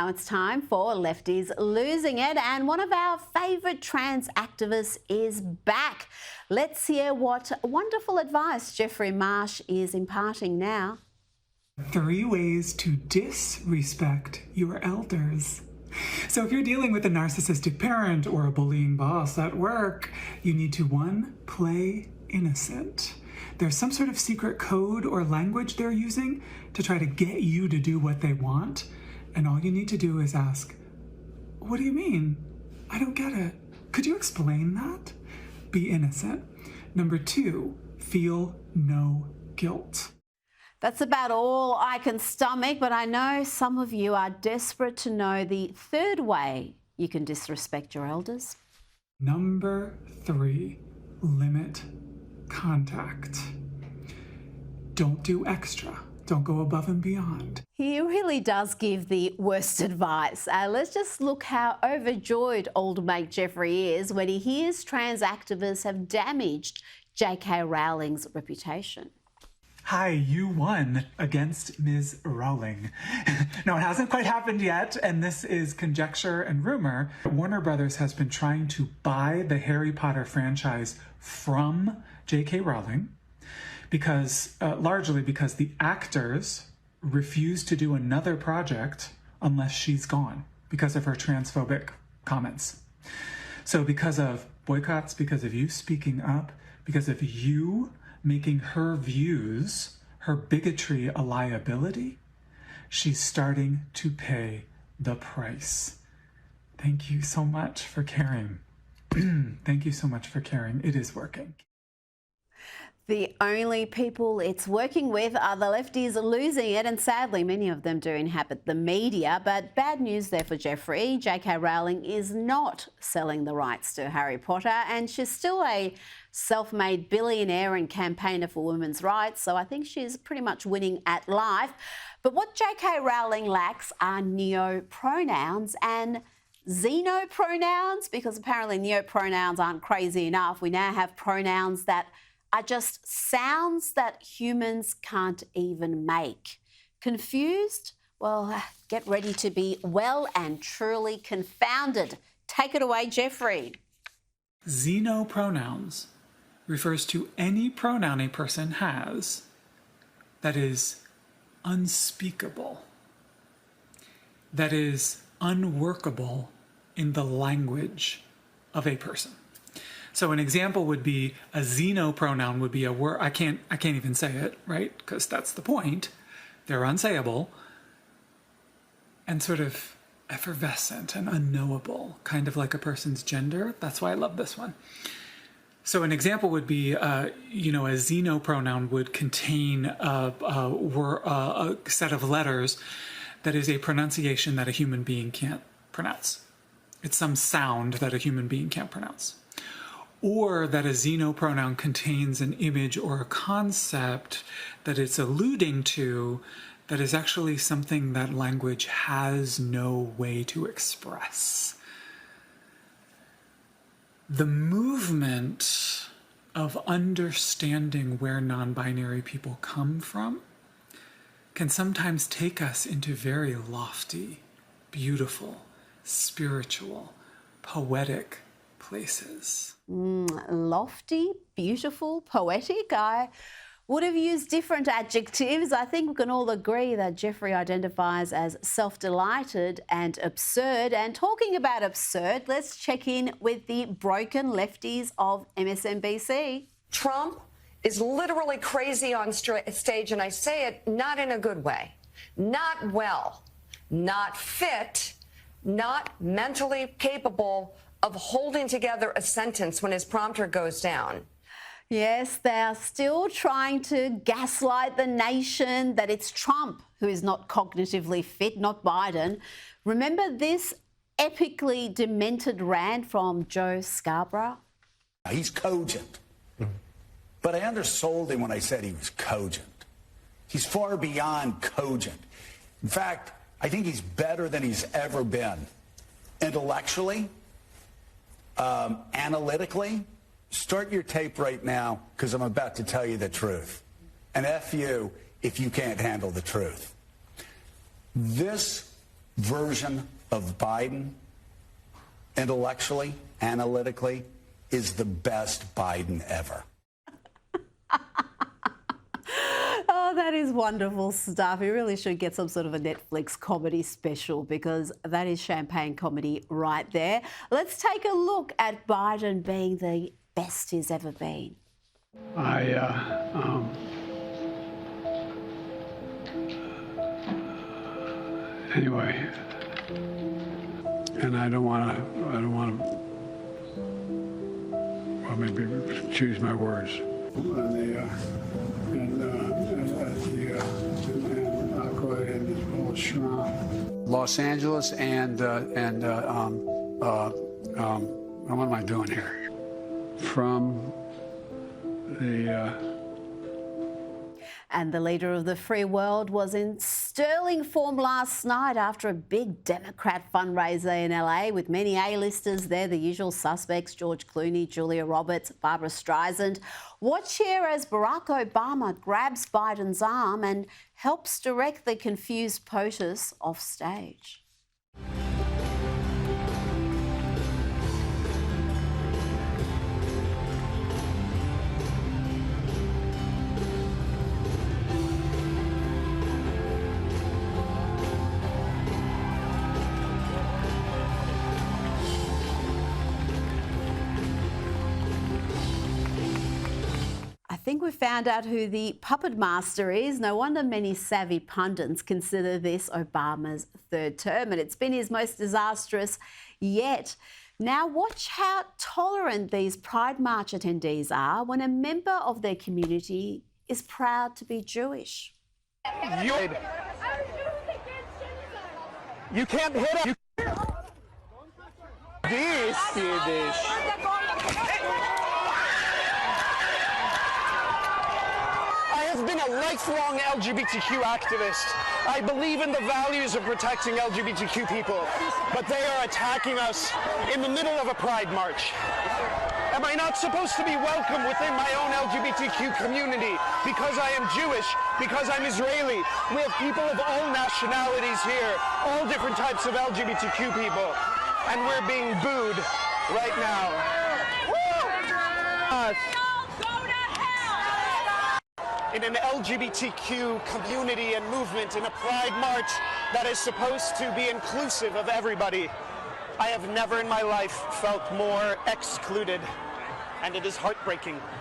Now it's time for Lefties Losing It, and one of our favourite trans activists is back. Let's hear what wonderful advice Jeffrey Marsh is imparting now. 3 ways to disrespect your elders. So if you're dealing with a narcissistic parent or a bullying boss at work, you need to 1, play innocent. There's some sort of secret code or language they're using to try to get you to do what they want. And all you need to do is ask, what do you mean? I don't get it. Could you explain that? Be innocent. Number 2, feel no guilt. That's about all I can stomach, but I know some of you are desperate to know the 3rd way you can disrespect your elders. Number 3, limit contact. Don't do extra. Don't go above and beyond. He really does give the worst advice. Let's just look how overjoyed old mate Jeffrey is when he hears trans activists have damaged J.K. Rowling's reputation. Hi, you won against Ms. Rowling. No, it hasn't quite happened yet, and this is conjecture and rumor. Warner Brothers has been trying to buy the Harry Potter franchise from J.K. Rowling because, largely because the actors refuse to do another project unless she's gone because of her transphobic comments. So because of boycotts, because of you speaking up, because of you making her views, her bigotry a liability, she's starting to pay the price. Thank you so much for caring. Thank you so much for caring. It is working. The only people it's working with are the lefties losing it, and sadly many of them do inhabit the media. But bad news there for Jeffrey. J.K. Rowling is not selling the rights to Harry Potter, and she's still a self-made billionaire and campaigner for women's rights, so I think she's pretty much winning at life. But what J.K. Rowling lacks are neo-pronouns and xenopronouns, because apparently neo-pronouns aren't crazy enough. We now have pronouns that are just sounds that humans can't even make. Confused? Well, get ready to be well and truly confounded. Take it away, Jeffrey. Xenopronouns refers to any pronoun a person has that is unspeakable, that is unworkable in the language of a person. So an example would be a xenopronoun would be a word, I can't even say it, right? Because that's the point. They're unsayable and sort of effervescent and unknowable, kind of like a person's gender. That's why I love this one. So an example would be, a xenopronoun would contain a set of letters that is a pronunciation that a human being can't pronounce. It's some sound that a human being can't pronounce. Or that a xenopronoun contains an image or a concept that it's alluding to that is actually something that language has no way to express. The movement of understanding where non-binary people come from can sometimes take us into very lofty, beautiful, spiritual, poetic places. Lofty, beautiful, poetic. I would have used different adjectives. I think we can all agree that Jeffrey identifies as self-delighted and absurd. And talking about absurd, let's check in with the broken lefties of MSNBC. Trump is literally crazy on stage, and I say it not in a good way. Not well, not fit, not mentally capable of holding together a sentence when his prompter goes down. Yes, they are still trying to gaslight the nation that it's Trump who is not cognitively fit, not Biden. Remember this epically demented rant from Joe Scarborough? He's cogent, but I undersold him when I said he was cogent. He's far beyond cogent. In fact, I think he's better than he's ever been. Intellectually, analytically, start your tape right now because I'm about to tell you the truth. And F you if you can't handle the truth. This version of Biden, intellectually, analytically, is the best Biden ever. Oh, that is wonderful stuff. You really should get some sort of a Netflix comedy special, because that is champagne comedy right there. Let's take a look at Biden being the best he's ever been. Anyway, and I don't want to, well, maybe choose my words. And I'll go ahead and just pull a shrine. Los Angeles and what am I doing here? From the... And the leader of the free world was in sterling form last night after a big Democrat fundraiser in LA with many A-listers there, the usual suspects, George Clooney, Julia Roberts, Barbara Streisand. Watch here as Barack Obama grabs Biden's arm and helps direct the confused POTUS off stage. I think we found out who the puppet master is. No wonder many savvy pundits consider this Obama's third term, and it's been his most disastrous yet. Now watch how tolerant these Pride March attendees are when a member of their community is proud to be Jewish. You can't hit him. This. I have been a lifelong LGBTQ activist. I believe in the values of protecting LGBTQ people, but they are attacking us in the middle of a Pride March. Am I not supposed to be welcome within my own LGBTQ community because I am Jewish, because I'm Israeli? We have people of all nationalities here, all different types of LGBTQ people, and we're being booed right now. In an LGBTQ community and movement, in a Pride March that is supposed to be inclusive of everybody, I have never in my life felt more excluded, and it is heartbreaking.